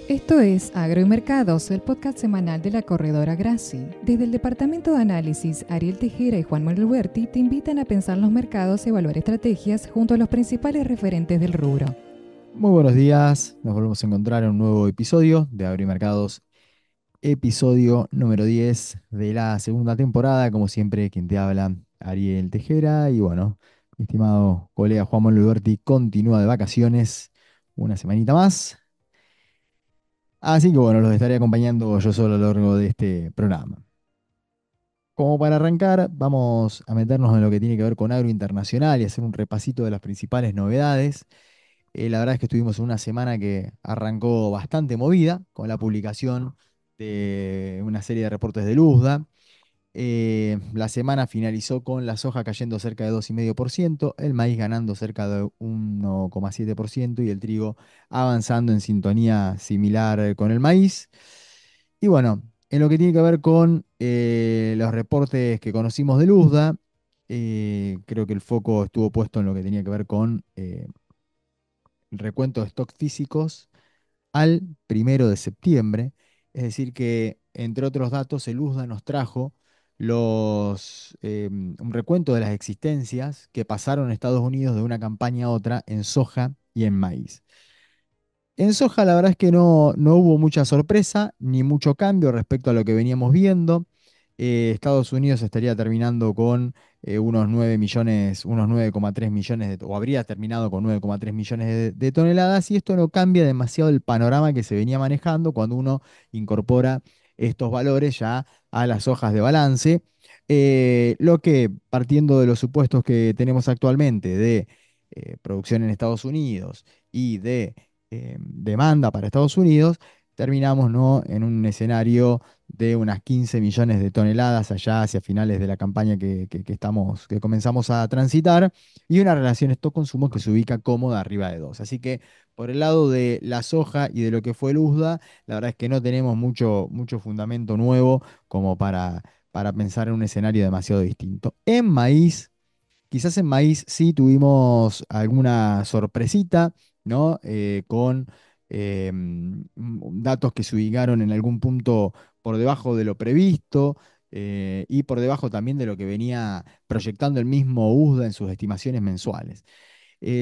Esto es Agro y Mercados, el podcast semanal de la corredora Grassi. Desde el departamento de análisis, Ariel Tejera y Juan Manuel Huerti te invitan a pensar los mercados y evaluar estrategias junto a los principales referentes del rubro. Muy buenos días, nos volvemos a encontrar en un nuevo episodio de Agro y Mercados, episodio número 10 de la segunda temporada. Como siempre, quien te habla, Ariel Tejera. Y bueno, mi estimado colega Juan Manuel Huerti continúa de vacaciones una semanita más. Así que bueno, los estaré acompañando yo solo a lo largo de este programa. Como para arrancar, vamos a meternos en lo que tiene que ver con agro internacional y hacer un repasito de las principales novedades. La verdad es que estuvimos en una semana que arrancó bastante movida con la publicación de una serie de reportes de Luzda. La semana finalizó con la soja cayendo cerca de 2,5%, el maíz ganando cerca de 1,7% y el trigo avanzando en sintonía similar con el maíz. Y bueno, en lo que tiene que ver con los reportes que conocimos de Luzda, creo que el foco estuvo puesto en lo que tenía que ver con el recuento de stocks físicos al 1 de septiembre. Es decir, que entre otros datos, el USDA nos trajo un recuento de las existencias que pasaron en Estados Unidos de una campaña a otra en soja y en maíz. En soja, la verdad es que no hubo mucha sorpresa ni mucho cambio respecto a lo que veníamos viendo. Estados Unidos estaría terminando con unos 9 millones, unos 9,3 millones, o habría terminado con 9,3 millones de toneladas, y esto no cambia demasiado el panorama que se venía manejando cuando uno incorpora estos valores ya a las hojas de balance. Lo que, partiendo de los supuestos que tenemos actualmente de producción en Estados Unidos y de demanda para Estados Unidos, terminamos, ¿no?, en un escenario de unas 15 millones de toneladas allá hacia finales de la campaña que comenzamos a transitar, y una relación stock-consumo que se ubica cómoda arriba de 2. Así que por el lado de la soja y de lo que fue el USDA, la verdad es que no tenemos mucho fundamento nuevo como para pensar en un escenario demasiado distinto. Quizás en maíz sí tuvimos alguna sorpresita, ¿no? Con datos que se ubicaron en algún punto por debajo de lo previsto, y por debajo también de lo que venía proyectando el mismo USDA en sus estimaciones mensuales.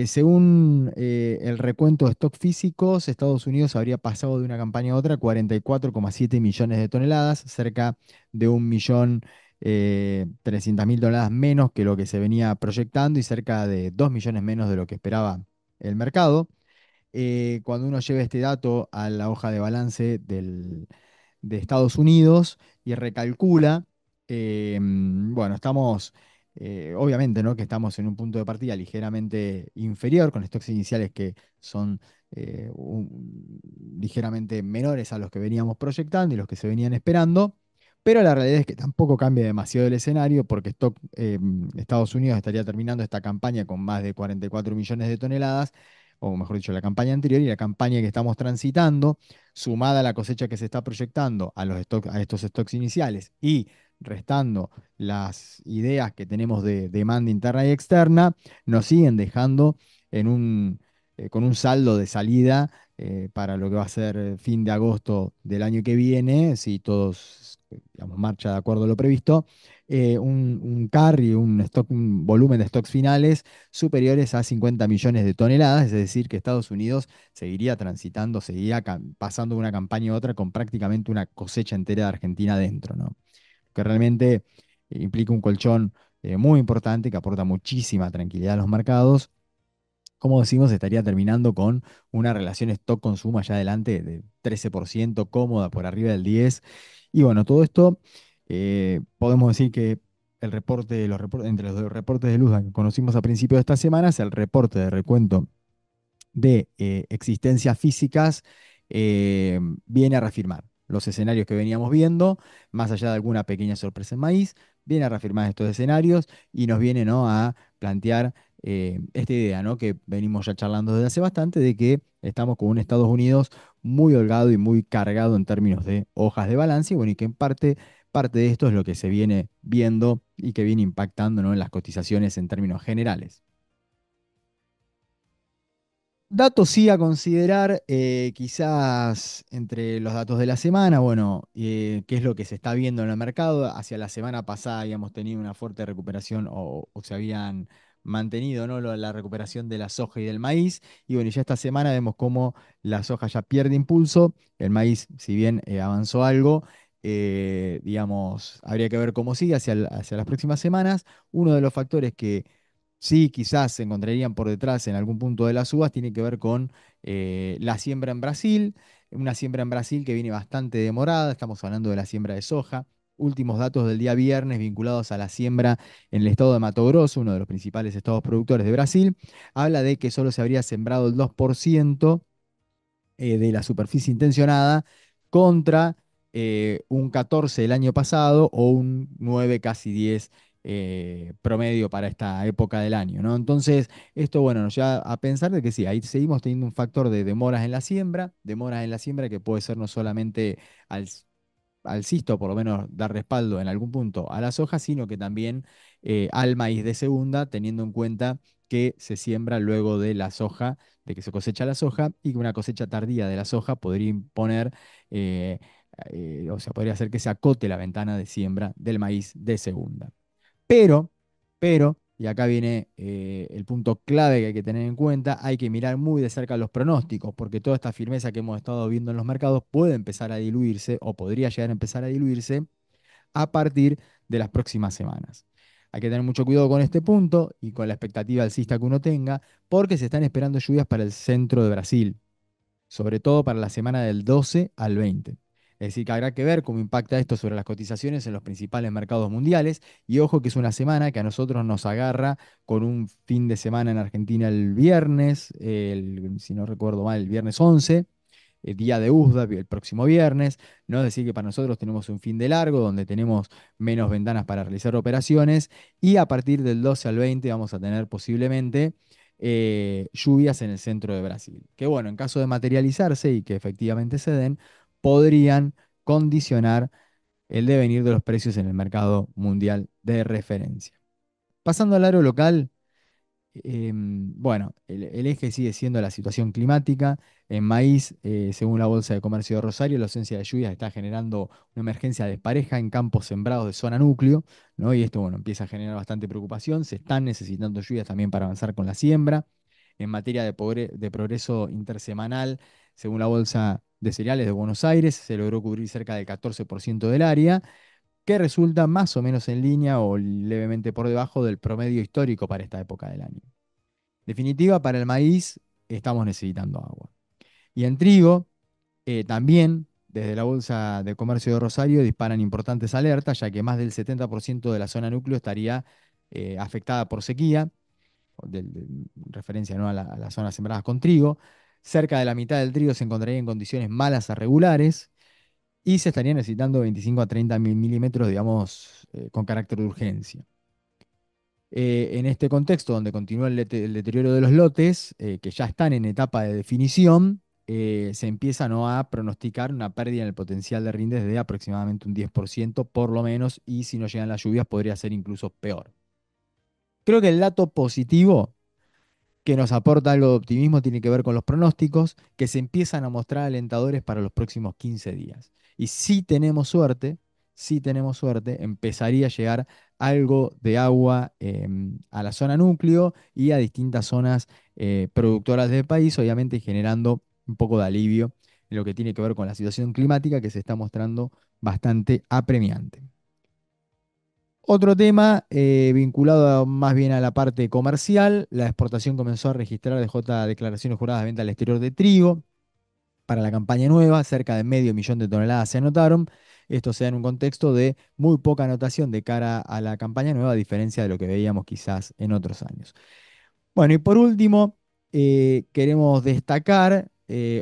Según el recuento de stock físicos, Estados Unidos habría pasado de una campaña a otra 44,7 millones de toneladas, cerca de 1.300.000 toneladas menos que lo que se venía proyectando y cerca de 2 millones menos de lo que esperaba el mercado. Cuando uno lleva este dato a la hoja de balance de Estados Unidos y recalcula, bueno, estamos, obviamente, ¿no?, que estamos en un punto de partida ligeramente inferior, con stocks iniciales que son ligeramente menores a los que veníamos proyectando y los que se venían esperando. Pero la realidad es que tampoco cambia demasiado el escenario, porque Estados Unidos estaría terminando esta campaña con más de 44 millones de toneladas, o mejor dicho, la campaña anterior y la campaña que estamos transitando, sumada a la cosecha que se está proyectando a estos stocks iniciales y restando las ideas que tenemos de demanda interna y externa, nos siguen dejando con un saldo de salida para lo que va a ser fin de agosto del año que viene, si todos, digamos, marcha de acuerdo a lo previsto, un carry, un volumen de stocks finales superiores a 50 millones de toneladas. Es decir, que Estados Unidos seguiría transitando, pasando de una campaña a otra con prácticamente una cosecha entera de Argentina dentro, ¿no? Que realmente implica un colchón muy importante que aporta muchísima tranquilidad a los mercados. Como decimos, estaría terminando con una relación stock-consumo allá adelante de 13%, cómoda por arriba del 10%. Y bueno, todo esto, podemos decir que entre los dos reportes de luz que conocimos a principios de esta semana, es el reporte de recuento de existencias físicas, viene a reafirmar los escenarios que veníamos viendo, más allá de alguna pequeña sorpresa en maíz, viene a reafirmar estos escenarios y nos viene, ¿no?, a plantear esta idea, ¿no?, que venimos ya charlando desde hace bastante, de que estamos con un Estados Unidos muy holgado y muy cargado en términos de hojas de balance, y bueno, y que en parte de esto es lo que se viene viendo y que viene impactando, ¿no?, en las cotizaciones en términos generales. Datos sí a considerar, quizás entre los datos de la semana, bueno, qué es lo que se está viendo en el mercado. Hacia la semana pasada habíamos tenido una fuerte recuperación o se habían mantenido, ¿no? La recuperación de la soja y del maíz. Y bueno, ya esta semana vemos cómo la soja ya pierde impulso. El maíz, si bien avanzó algo, digamos, habría que ver cómo sigue hacia las próximas semanas. Uno de los factores que sí, quizás se encontrarían por detrás en algún punto de las uvas, tiene que ver con la siembra en Brasil, una siembra en Brasil que viene bastante demorada, estamos hablando de la siembra de soja. Últimos datos del día viernes vinculados a la siembra en el estado de Mato Grosso, uno de los principales estados productores de Brasil, habla de que solo se habría sembrado el 2% de la superficie intencionada contra un 14 el año pasado o un 9 casi 10 promedio para esta época del año, ¿no? Entonces, esto, bueno, nos lleva a pensar de que sí, ahí seguimos teniendo un factor de demoras en la siembra que puede ser no solamente al alcista, o por lo menos dar respaldo en algún punto a la soja, sino que también al maíz de segunda, teniendo en cuenta que se siembra luego de la soja, de que se cosecha la soja, y que una cosecha tardía de la soja podría imponer, eh, o sea, podría hacer que se acote la ventana de siembra del maíz de segunda. Pero, y acá viene el punto clave que hay que tener en cuenta, hay que mirar muy de cerca los pronósticos, porque toda esta firmeza que hemos estado viendo en los mercados puede empezar a diluirse o podría llegar a empezar a diluirse a partir de las próximas semanas. Hay que tener mucho cuidado con este punto y con la expectativa alcista que uno tenga, porque se están esperando lluvias para el centro de Brasil, sobre todo para la semana del 12 al 20. Es decir, que habrá que ver cómo impacta esto sobre las cotizaciones en los principales mercados mundiales. Y ojo que es una semana que a nosotros nos agarra con un fin de semana en Argentina el viernes, si no recuerdo mal, el viernes 11, día de USDA, el próximo viernes, ¿no? Es decir, que para nosotros tenemos un fin de largo donde tenemos menos ventanas para realizar operaciones y a partir del 12 al 20 vamos a tener posiblemente lluvias en el centro de Brasil. Que bueno, en caso de materializarse y que efectivamente se den, podrían condicionar el devenir de los precios en el mercado mundial de referencia. Pasando al aro local, bueno, el eje sigue siendo la situación climática. En maíz, según la Bolsa de Comercio de Rosario, la ausencia de lluvias está generando una emergencia despareja en campos sembrados de zona núcleo, ¿no? Y esto, bueno, empieza a generar bastante preocupación. Se están necesitando lluvias también para avanzar con la siembra. En materia de progreso intersemanal, según la Bolsa de Cereales de Buenos Aires, se logró cubrir cerca del 14% del área, que resulta más o menos en línea o levemente por debajo del promedio histórico para esta época del año. Definitiva, para el maíz estamos necesitando agua. Y en trigo, también desde la Bolsa de Comercio de Rosario disparan importantes alertas, ya que más del 70% de la zona núcleo estaría afectada por sequía, referencia, ¿no? A las zonas sembradas con trigo. Cerca de la mitad del trigo se encontraría en condiciones malas a regulares y se estaría necesitando 25 a 30 milímetros, digamos, con carácter de urgencia. En este contexto, donde continúa el deterioro de los lotes, que ya están en etapa de definición, se empieza, ¿no?, a pronosticar una pérdida en el potencial de rindes de aproximadamente un 10% por lo menos, y si no llegan las lluvias podría ser incluso peor. Creo que el dato positivo que nos aporta algo de optimismo tiene que ver con los pronósticos que se empiezan a mostrar alentadores para los próximos 15 días. Y si tenemos suerte, empezaría a llegar algo de agua a la zona núcleo y a distintas zonas productoras del país, obviamente generando un poco de alivio en lo que tiene que ver con la situación climática que se está mostrando bastante apremiante. Otro tema más bien a la parte comercial, la exportación comenzó a registrar declaraciones juradas de venta al exterior de trigo para la campaña nueva, cerca de medio millón de toneladas se anotaron. Esto se da en un contexto de muy poca anotación de cara a la campaña nueva, a diferencia de lo que veíamos quizás en otros años. Bueno, y por último, queremos destacar,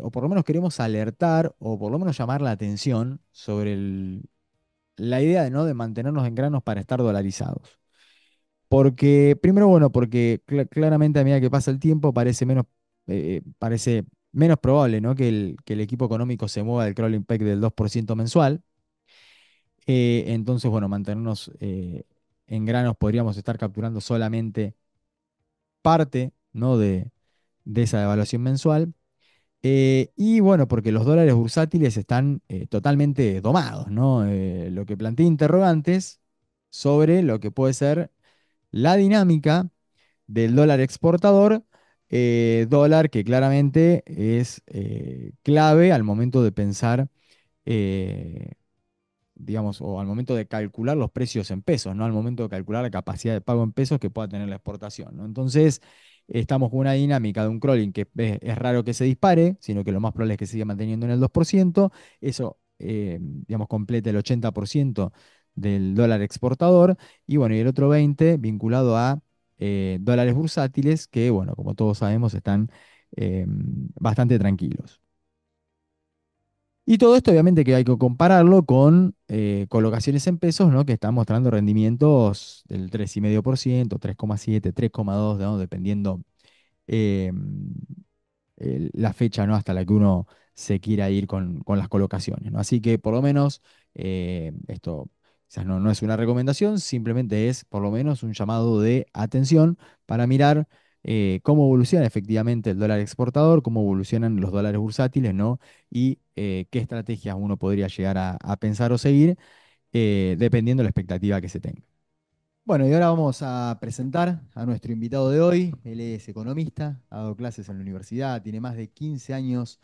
o por lo menos queremos alertar, o por lo menos llamar la atención sobre la idea de, ¿no?, de mantenernos en granos para estar dolarizados. Porque, primero, bueno, porque claramente a medida que pasa el tiempo parece menos probable, ¿no?, que el equipo económico se mueva del crawling peg del 2% mensual. Entonces, bueno, mantenernos en granos podríamos estar capturando solamente parte, ¿no?, de esa devaluación mensual. Y bueno, porque los dólares bursátiles están totalmente domados, ¿no? Lo que plantea interrogantes sobre lo que puede ser la dinámica del dólar exportador, dólar que claramente es clave al momento de pensar, eh, digamos, o al momento de calcular los precios en pesos, ¿no? Al momento de calcular la capacidad de pago en pesos que pueda tener la exportación, ¿no? Entonces, estamos con una dinámica de un crawling que es raro que se dispare, sino que lo más probable es que se siga manteniendo en el 2%. Eso, digamos, completa el 80% del dólar exportador. Y bueno, y el otro 20% vinculado a dólares bursátiles que, bueno, como todos sabemos, están bastante tranquilos. Y todo esto obviamente que hay que compararlo con colocaciones en pesos, ¿no? Que están mostrando rendimientos del 3,5%, 3,7, 3,2, ¿no? Dependiendo eh, la fecha, ¿no? Hasta la que uno se quiera ir con las colocaciones, ¿no? Así que por lo menos esto quizás no es una recomendación, simplemente es por lo menos un llamado de atención para mirar cómo evoluciona efectivamente el dólar exportador, cómo evolucionan los dólares bursátiles, ¿no? Y qué estrategias uno podría llegar a pensar o seguir, dependiendo de la expectativa que se tenga. Bueno, y ahora vamos a presentar a nuestro invitado de hoy. Él es economista, ha dado clases en la universidad, tiene más de 15 años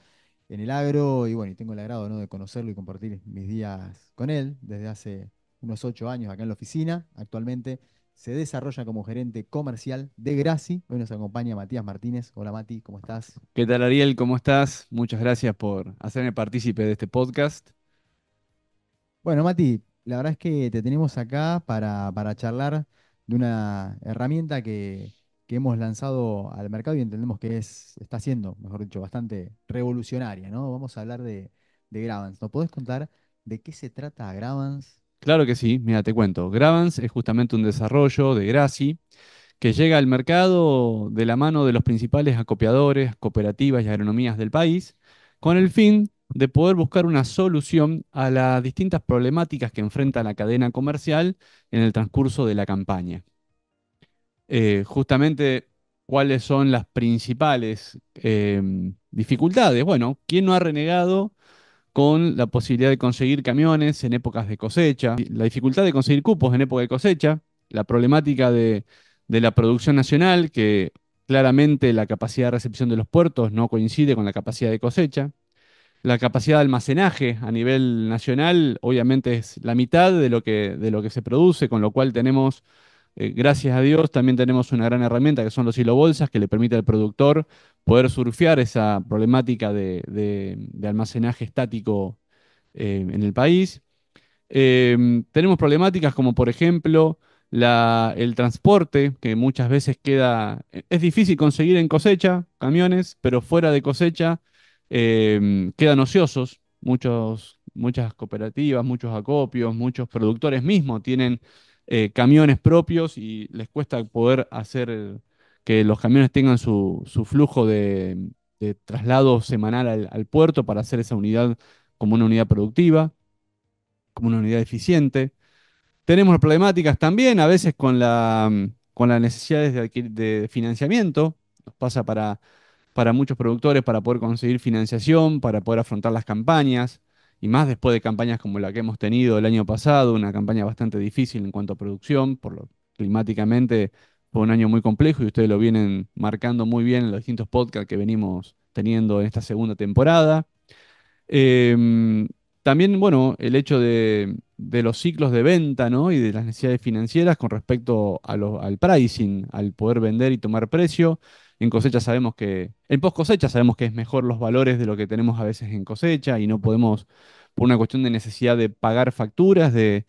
en el agro y bueno, y tengo el agrado, ¿no? de conocerlo y compartir mis días con él desde hace unos 8 años acá en la oficina. Actualmente se desarrolla como gerente comercial de Graci. Hoy nos acompaña Matías Martínez. Hola Mati, ¿cómo estás? ¿Qué tal, Ariel? ¿Cómo estás? Muchas gracias por hacerme partícipe de este podcast. Bueno, Mati, la verdad es que te tenemos acá para charlar de una herramienta que hemos lanzado al mercado y entendemos que está siendo, mejor dicho, bastante revolucionaria, ¿no? Vamos a hablar de Gravance. ¿Nos podés contar de qué se trata Gravance? Claro que sí, mira, te cuento. Gravance es justamente un desarrollo de Graci que llega al mercado de la mano de los principales acopiadores, cooperativas y agronomías del país, con el fin de poder buscar una solución a las distintas problemáticas que enfrenta la cadena comercial en el transcurso de la campaña. Justamente, ¿cuáles son las principales dificultades? Bueno, ¿quién no ha renegado con la posibilidad de conseguir camiones en épocas de cosecha, la dificultad de conseguir cupos en época de cosecha, la problemática de la producción nacional, que claramente la capacidad de recepción de los puertos no coincide con la capacidad de cosecha, la capacidad de almacenaje a nivel nacional obviamente es la mitad de lo que se produce, con lo cual tenemos, gracias a Dios, también tenemos una gran herramienta que son los hilobolsas que le permite al productor poder surfear esa problemática de almacenaje estático en el país. Tenemos problemáticas como, por ejemplo, el transporte, que muchas veces es difícil conseguir en cosecha, camiones, pero fuera de cosecha quedan ociosos. Muchas cooperativas, muchos acopios, muchos productores mismos tienen camiones propios y les cuesta poder hacer que los camiones tengan su flujo de traslado semanal al puerto para hacer esa unidad como una unidad productiva, como una unidad eficiente. Tenemos problemáticas también a veces con las necesidades de financiamiento. Nos pasa para muchos productores para poder conseguir financiación, para poder afrontar las campañas, y más después de campañas como la que hemos tenido el año pasado, una campaña bastante difícil en cuanto a producción, climáticamente fue un año muy complejo y ustedes lo vienen marcando muy bien en los distintos podcasts que venimos teniendo en esta segunda temporada. Em, También, bueno, el hecho de los ciclos de venta, ¿no? Y de las necesidades financieras con respecto al pricing, al poder vender y tomar precio. En post cosecha sabemos que es mejor los valores de lo que tenemos a veces en cosecha y no podemos, por una cuestión de necesidad de pagar facturas, de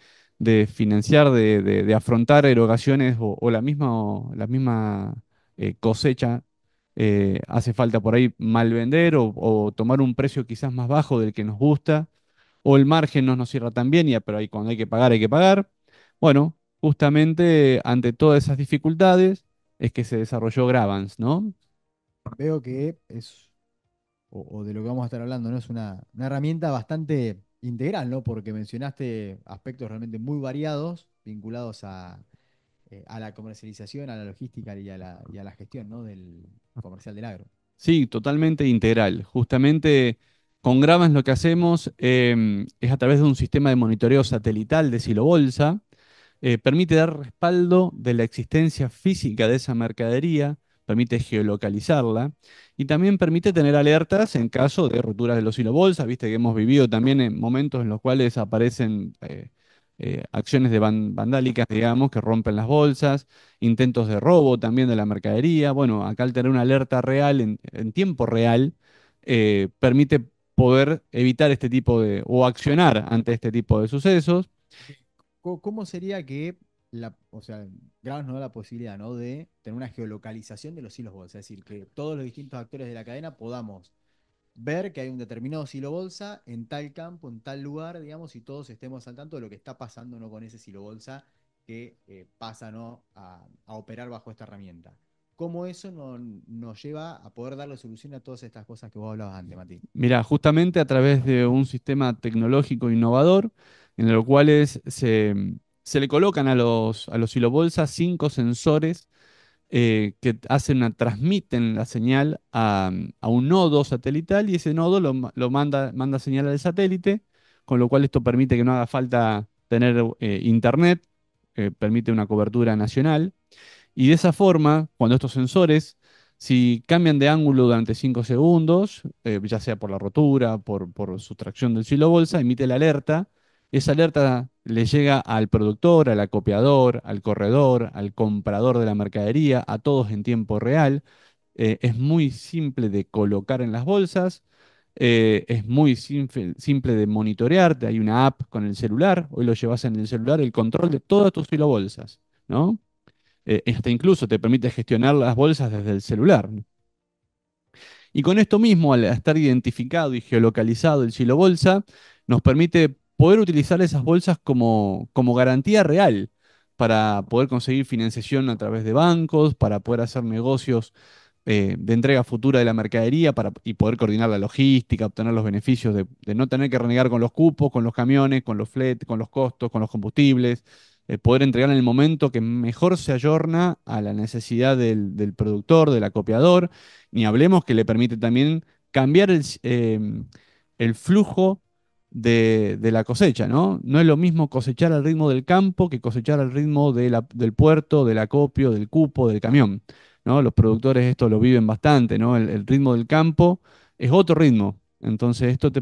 financiar, de afrontar erogaciones o la misma cosecha, hace falta por ahí mal vender o tomar un precio quizás más bajo del que nos gusta, o el margen no nos cierra tan bien, pero ahí cuando hay que pagar, hay que pagar. Bueno, justamente ante todas esas dificultades es que se desarrolló Gravance, ¿no? Veo que o de lo que vamos a estar hablando, ¿no? Es una herramienta bastante integral, ¿no? Porque mencionaste aspectos realmente muy variados vinculados a la comercialización, a la logística y a la gestión, ¿no? del comercial del agro. Sí, totalmente integral. Justamente con Gravans lo que hacemos es a través de un sistema de monitoreo satelital de silobolsa, permite dar respaldo de la existencia física de esa mercadería, permite geolocalizarla y también permite tener alertas en caso de roturas de los silobolsas. Viste que hemos vivido también en momentos en los cuales aparecen acciones de vandálicas, digamos, que rompen las bolsas, intentos de robo también de la mercadería. Bueno, acá al tener una alerta real en tiempo real, permite poder evitar este tipo de, o accionar ante este tipo de sucesos. ¿Cómo sería que o sea, Graves nos da la posibilidad, ¿no? De tener una geolocalización de los hilos bolsa, es decir, que todos los distintos actores de la cadena podamos ver que hay un determinado silo bolsa en tal campo, en tal lugar, digamos, y todos estemos al tanto de lo que está pasando, ¿no? Con ese silo bolsa que pasa, ¿no? A operar bajo esta herramienta. ¿Cómo eso nos lleva a poder darle solución a todas estas cosas que vos hablabas antes, Mati? Mira, justamente a través de un sistema tecnológico innovador, en los cuales se le colocan a los silobolsas 5 sensores que transmiten la señal a un nodo satelital y ese nodo lo manda señal al satélite, con lo cual esto permite que no haga falta tener internet, permite una cobertura nacional. Y de esa forma, cuando estos sensores, si cambian de ángulo durante 5 segundos, ya sea por la rotura, por sustracción del silo bolsa, emite la alerta. Esa alerta le llega al productor, al acopiador, al corredor, al comprador de la mercadería, a todos en tiempo real. Es muy simple de colocar en las bolsas, es muy simple de monitorearte. Hay una app con el celular, hoy lo llevas en el celular, el control de todas tus silobolsas, ¿no? Hasta incluso te permite gestionar las bolsas desde el celular. Y con esto mismo, al estar identificado y geolocalizado el silo bolsa, nos permite poder utilizar esas bolsas como garantía real para poder conseguir financiación a través de bancos, para poder hacer negocios de entrega futura de la mercadería y poder coordinar la logística, obtener los beneficios de no tener que renegar con los cupos, con los camiones, con los fletes, con los costos, con los combustibles, poder entregar en el momento que mejor se ayorna a la necesidad del productor, del acopiador, ni hablemos que le permite también cambiar el flujo de la cosecha, ¿no? No es lo mismo cosechar al ritmo del campo que cosechar al ritmo del puerto, del acopio, del cupo, del camión. ¿No? Los productores esto lo viven bastante, ¿no? El ritmo del campo es otro ritmo. Entonces esto le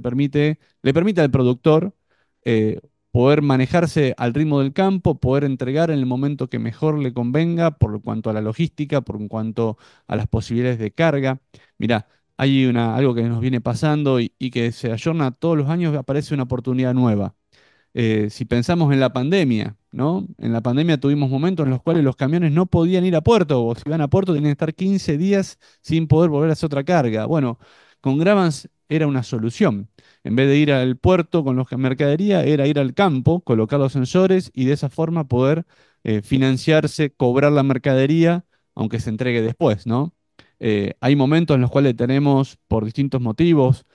permite al productor eh, poder manejarse al ritmo del campo, poder entregar en el momento que mejor le convenga por cuanto a la logística, por cuanto a las posibilidades de carga. Mirá, hay algo que nos viene pasando y que se ayorna todos los años, aparece una oportunidad nueva. Si pensamos en la pandemia, ¿no? En la pandemia tuvimos momentos en los cuales los camiones no podían ir a puerto, o si iban a puerto tenían que estar 15 días sin poder volver a hacer otra carga. Bueno, con Gravans era una solución. En vez de ir al puerto con los mercadería, era ir al campo, colocar los sensores y de esa forma poder financiarse, cobrar la mercadería, aunque se entregue después, ¿no? Hay momentos en los cuales tenemos, por distintos motivos,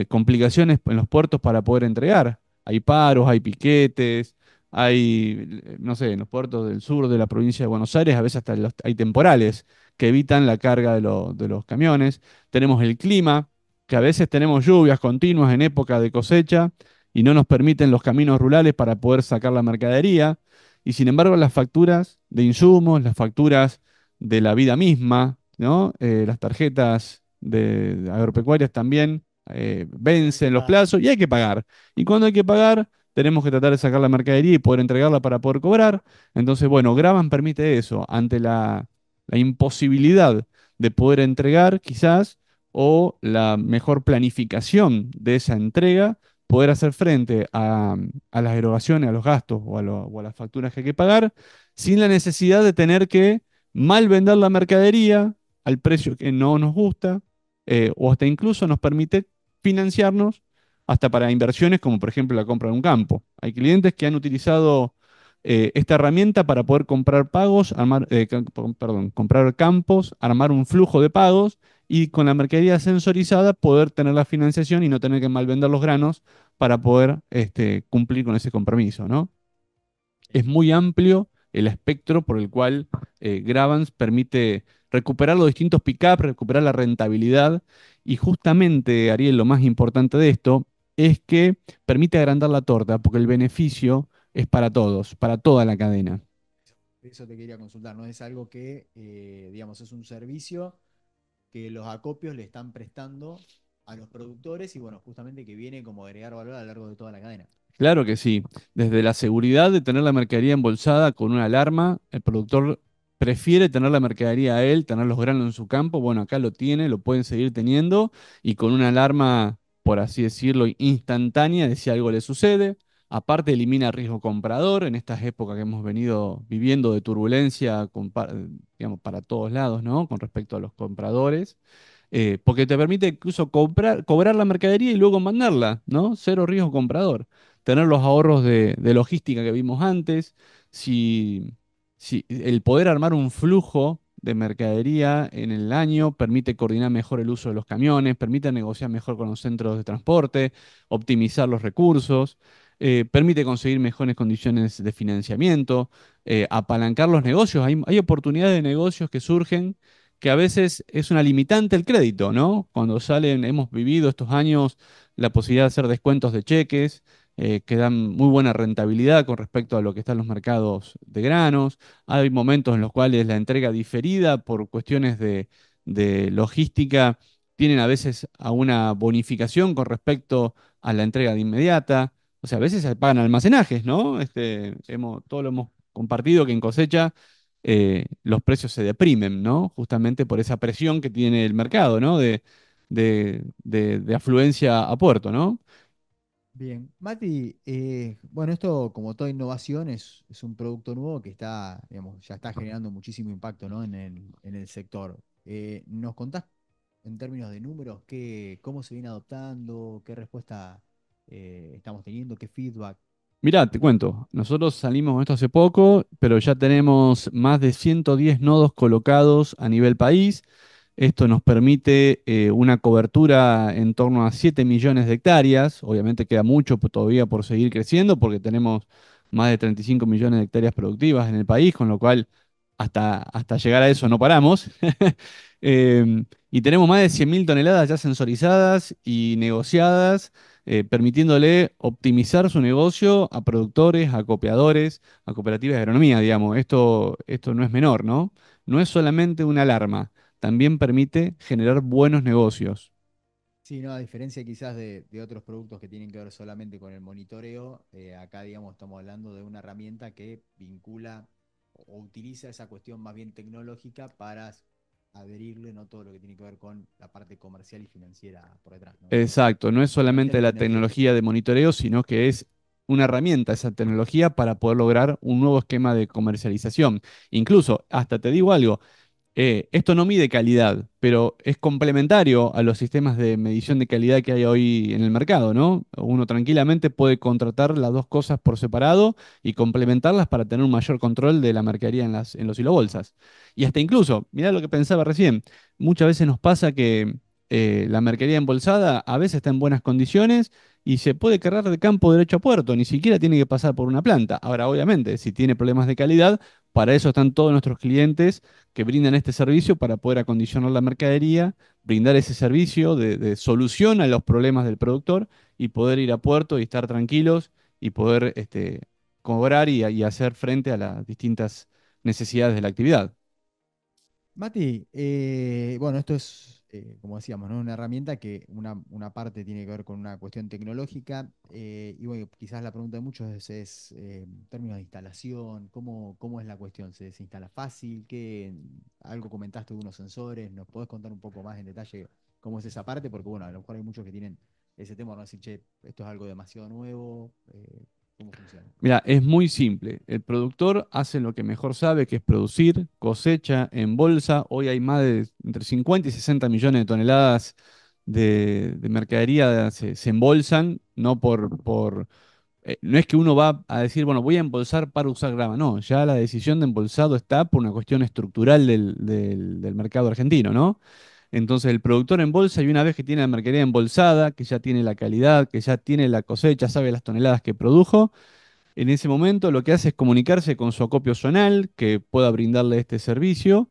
complicaciones en los puertos para poder entregar. Hay paros, hay piquetes, no sé, en los puertos del sur de la provincia de Buenos Aires, a veces hasta hay temporales que evitan la carga de los camiones. Tenemos el clima, que a veces tenemos lluvias continuas en época de cosecha y no nos permiten los caminos rurales para poder sacar la mercadería. Y sin embargo, las facturas de insumos, las facturas de la vida misma, ¿no? Las tarjetas de agropecuarias también vencen los plazos y hay que pagar. Y cuando hay que pagar, tenemos que tratar de sacar la mercadería y poder entregarla para poder cobrar. Entonces, bueno, Graban permite eso, ante la imposibilidad de poder entregar, quizás, o la mejor planificación de esa entrega, poder hacer frente a las erogaciones, a los gastos o a las facturas que hay que pagar, sin la necesidad de tener que mal vender la mercadería al precio que no nos gusta, o hasta incluso nos permite financiarnos hasta para inversiones como por ejemplo la compra de un campo. Hay clientes que han utilizado esta herramienta para poder comprar pagos, perdón, comprar campos, armar un flujo de pagos y con la mercadería sensorizada poder tener la financiación y no tener que malvender los granos para poder cumplir con ese compromiso, ¿no? Es muy amplio el espectro por el cual Gravans permite recuperar los distintos pick-up, recuperar la rentabilidad. Y justamente, Ariel, lo más importante de esto es que permite agrandar la torta, porque el beneficio es para todos, para toda la cadena. Eso te quería consultar, ¿no? Es algo que, digamos, es un servicio que los acopios le están prestando a los productores y bueno, justamente que viene como a agregar valor a lo largo de toda la cadena. Claro que sí. Desde la seguridad de tener la mercadería embolsada con una alarma, el productor prefiere tener la mercadería a él, tener los granos en su campo. Bueno, acá lo tiene, lo pueden seguir teniendo y con una alarma, por así decirlo, instantánea de si algo le sucede. Aparte, elimina riesgo comprador en estas épocas que hemos venido viviendo de turbulencia, digamos, para todos lados, ¿no? Con respecto a los compradores. Porque te permite incluso cobrar la mercadería y luego mandarla, ¿no? Cero riesgo comprador. Tener los ahorros de logística que vimos antes, si, si el poder armar un flujo de mercadería en el año permite coordinar mejor el uso de los camiones, permite negociar mejor con los centros de transporte, optimizar los recursos, permite conseguir mejores condiciones de financiamiento, apalancar los negocios. Hay oportunidades de negocios que surgen que a veces es una limitante el crédito, ¿no? Cuando salen, hemos vivido estos años la posibilidad de hacer descuentos de cheques, que dan muy buena rentabilidad con respecto a lo que están los mercados de granos. Hay momentos en los cuales la entrega diferida por cuestiones de logística tienen a veces a una bonificación con respecto a la entrega de inmediata. O sea, a veces se pagan almacenajes, ¿no? Todo lo hemos compartido que en cosecha los precios se deprimen, ¿no? Justamente por esa presión que tiene el mercado, ¿no? De afluencia a puerto, ¿no? Bien, Mati, bueno, esto como toda innovación es un producto nuevo que está, digamos, ya está generando muchísimo impacto, ¿no? En el sector. ¿Nos contás en términos de números cómo se viene adoptando, qué respuesta estamos teniendo, qué feedback? Mirá, te cuento, nosotros salimos con esto hace poco, pero ya tenemos más de 110 nodos colocados a nivel país. Esto nos permite una cobertura en torno a 7 millones de hectáreas. Obviamente queda mucho todavía por seguir creciendo porque tenemos más de 35 millones de hectáreas productivas en el país, con lo cual hasta llegar a eso no paramos. Y tenemos más de 100.000 toneladas ya sensorizadas y negociadas, permitiéndole optimizar su negocio a productores, a acopiadores, a cooperativas de agronomía, digamos. Esto no es menor, ¿no? No es solamente una alarma, también permite generar buenos negocios. Sí, no, a diferencia quizás de otros productos que tienen que ver solamente con el monitoreo, acá, digamos, estamos hablando de una herramienta que vincula o utiliza esa cuestión más bien tecnológica para adherirle, ¿no? Todo lo que tiene que ver con la parte comercial y financiera por detrás, ¿no? Exacto, no es Que permite solamente la la sinergia. tecnología de monitoreo, sino que es una herramienta esa tecnología para poder lograr un nuevo esquema de comercialización. Incluso, hasta te digo algo, esto no mide calidad, pero es complementario a los sistemas de medición de calidad que hay hoy en el mercado, ¿no? Uno tranquilamente puede contratar las dos cosas por separado y complementarlas para tener un mayor control de la mercadería en los hilobolsas. Y hasta incluso, mirá lo que pensaba recién, muchas veces nos pasa que la mercadería embolsada a veces está en buenas condiciones y se puede cargar de campo derecho a puerto, ni siquiera tiene que pasar por una planta. Ahora, obviamente, si tiene problemas de calidad, para eso están todos nuestros clientes que brindan este servicio para poder acondicionar la mercadería, brindar ese servicio de solución a los problemas del productor y poder ir a puerto y estar tranquilos y poder cobrar y hacer frente a las distintas necesidades de la actividad. Mati, bueno, esto es, como decíamos, ¿no? Una herramienta que una parte tiene que ver con una cuestión tecnológica, y bueno, quizás la pregunta de muchos es en términos de instalación, ¿cómo es la cuestión? ¿Se instala fácil? Algo comentaste de unos sensores, ¿nos podés contar un poco más en detalle cómo es esa parte? Porque bueno, a lo mejor hay muchos que tienen ese tema, ¿no? Decir, che, esto es algo demasiado nuevo, ¿cómo funciona? Mira, es muy simple. El productor hace lo que mejor sabe, que es producir, cosecha, en bolsa. Hoy hay más de entre 50 y 60 millones de toneladas de mercadería se embolsan, no no es que uno va a decir, bueno, voy a embolsar para usar grama. No, ya la decisión de embolsado está por una cuestión estructural del mercado argentino, ¿no? Entonces el productor embolsa y una vez que tiene la mercadería embolsada, que ya tiene la calidad, que ya tiene la cosecha, sabe las toneladas que produjo, en ese momento lo que hace es comunicarse con su acopio zonal que pueda brindarle este servicio.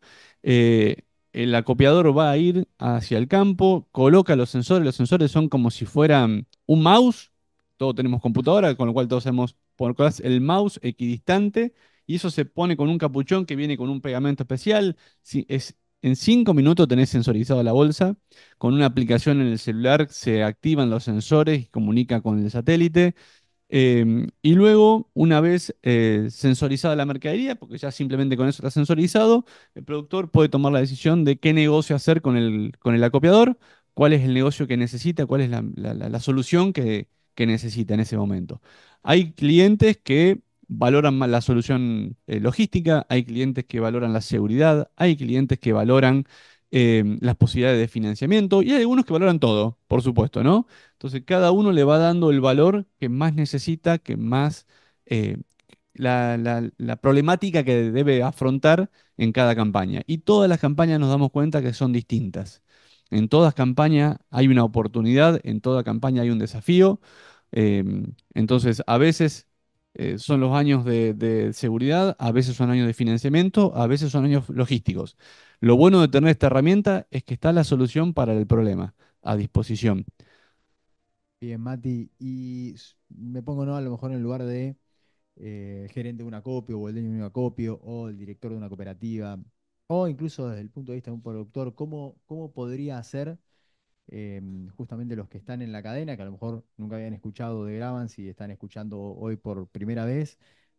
el acopiador va a ir hacia el campo, coloca los sensores son como si fueran un mouse, todos tenemos computadora, con lo cual todos sabemos poner el mouse equidistante, y eso se pone con un capuchón que viene con un pegamento especial. En 5 minutos tenés sensorizado la bolsa, con una aplicación en el celular se activan los sensores y comunica con el satélite. Y luego, una vez sensorizada la mercadería, porque ya simplemente con eso está sensorizado, el productor puede tomar la decisión de qué negocio hacer con el acopiador, cuál es el negocio que necesita, cuál es la solución que necesita en ese momento. Hay clientes que valoran más la solución logística, hay clientes que valoran la seguridad, hay clientes que valoran las posibilidades de financiamiento y hay algunos que valoran todo, por supuesto, ¿no? Entonces cada uno le va dando el valor que más necesita, que más eh, la problemática que debe afrontar en cada campaña. Y todas las campañas nos damos cuenta que son distintas. En todas campañas hay una oportunidad, en toda campaña hay un desafío. Entonces, a veces son los años de seguridad, a veces son años de financiamiento, a veces son años logísticos. Lo bueno de tener esta herramienta es que está la solución para el problema a disposición. Bien, Mati, y me pongo, ¿no? A lo mejor en el lugar de el gerente de un acopio o el dueño de un acopio o el director de una cooperativa o incluso desde el punto de vista de un productor, ¿cómo podría hacer justamente los que están en la cadena, que a lo mejor nunca habían escuchado de Gravance y están escuchando hoy por primera vez,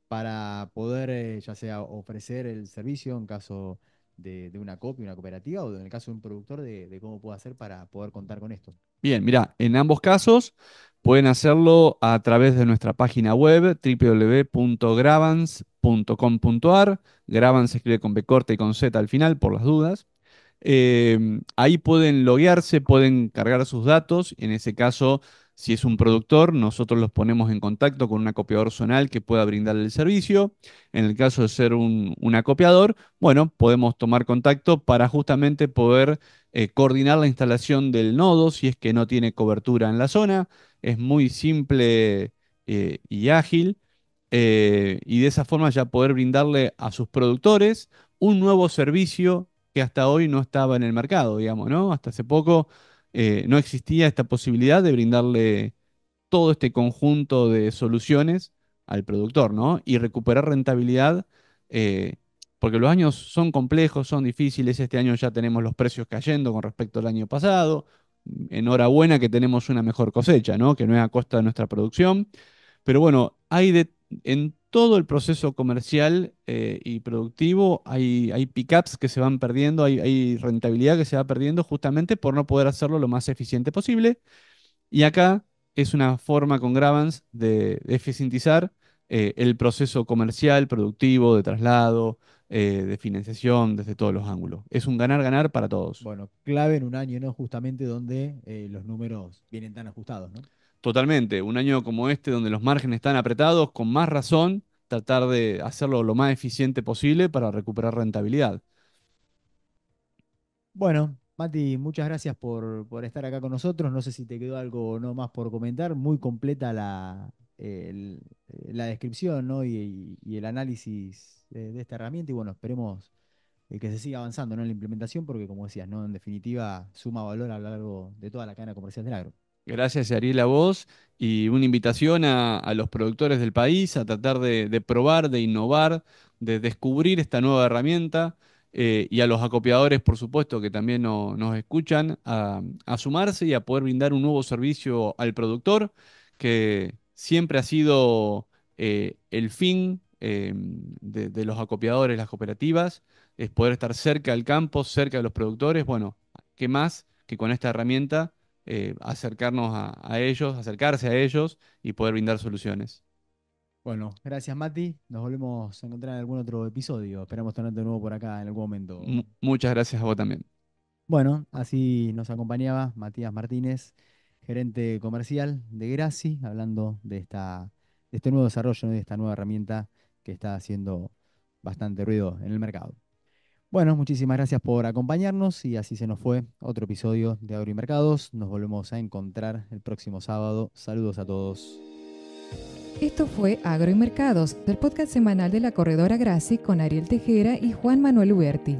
para poder ya sea ofrecer el servicio en caso de una acopio, una cooperativa, o en el caso de un productor, de cómo puede hacer para poder contar con esto? Bien, mira, en ambos casos pueden hacerlo a través de nuestra página web www.gravance.com.ar. Gravance se escribe con B corta y con Z al final, por las dudas. Ahí pueden loguearse, pueden cargar sus datos. En ese caso, si es un productor, nosotros los ponemos en contacto con un acopiador zonal que pueda brindarle el servicio. En el caso de ser un acopiador, bueno, podemos tomar contacto para justamente poder coordinar la instalación del nodo si es que no tiene cobertura en la zona. Es muy simple y ágil. Y de esa forma ya poder brindarle a sus productores un nuevo servicio que hasta hoy no estaba en el mercado, digamos, ¿no? Hasta hace poco no existía esta posibilidad de brindarle todo este conjunto de soluciones al productor, ¿no? Y recuperar rentabilidad, eh, porque los años son complejos, son difíciles. Este año ya tenemos los precios cayendo con respecto al año pasado. Enhorabuena que tenemos una mejor cosecha, ¿no? Que no es a costa de nuestra producción. Pero bueno, en todo el proceso comercial y productivo hay pickups que se van perdiendo, hay rentabilidad que se va perdiendo justamente por no poder hacerlo lo más eficiente posible. Y acá es una forma con Gravance de eficientizar el proceso comercial, productivo, de traslado, de financiación, desde todos los ángulos. Es un ganar-ganar para todos. Bueno, clave en un año, ¿no? Justamente donde los números vienen tan ajustados, ¿no? Totalmente, un año como este donde los márgenes están apretados, con más razón, tratar de hacerlo lo más eficiente posible para recuperar rentabilidad. Bueno, Mati, muchas gracias por estar acá con nosotros. No sé si te quedó algo o no más por comentar. Muy completa la descripción, ¿no? Y el análisis de esta herramienta. Y bueno, esperemos que se siga avanzando, ¿no? En la implementación, porque como decías, ¿no? En definitiva, suma valor a lo largo de toda la cadena comercial del agro. Gracias, Ariel, a vos y una invitación a los productores del país a tratar de probar, de innovar, de descubrir esta nueva herramienta y a los acopiadores, por supuesto, que también nos escuchan, a sumarse y a poder brindar un nuevo servicio al productor, que siempre ha sido el fin de los acopiadores, las cooperativas, es poder estar cerca del campo, cerca de los productores. Bueno, ¿qué más que con esta herramienta? Acercarnos a ellos, acercarse a ellos y poder brindar soluciones. Bueno, gracias, Mati. Nos volvemos a encontrar en algún otro episodio. Esperamos tenerte de nuevo por acá en algún momento. Muchas gracias a vos también. Bueno, así nos acompañaba Matías Martínez, gerente comercial de Graci, hablando de este nuevo desarrollo, ¿no? De esta nueva herramienta que está haciendo bastante ruido en el mercado. Bueno, muchísimas gracias por acompañarnos y así se nos fue otro episodio de Agro y Mercados. Nos volvemos a encontrar el próximo sábado. Saludos a todos. Esto fue Agro y Mercados, el podcast semanal de la corredora Graci con Ariel Tejera y Juan Manuel Uberti.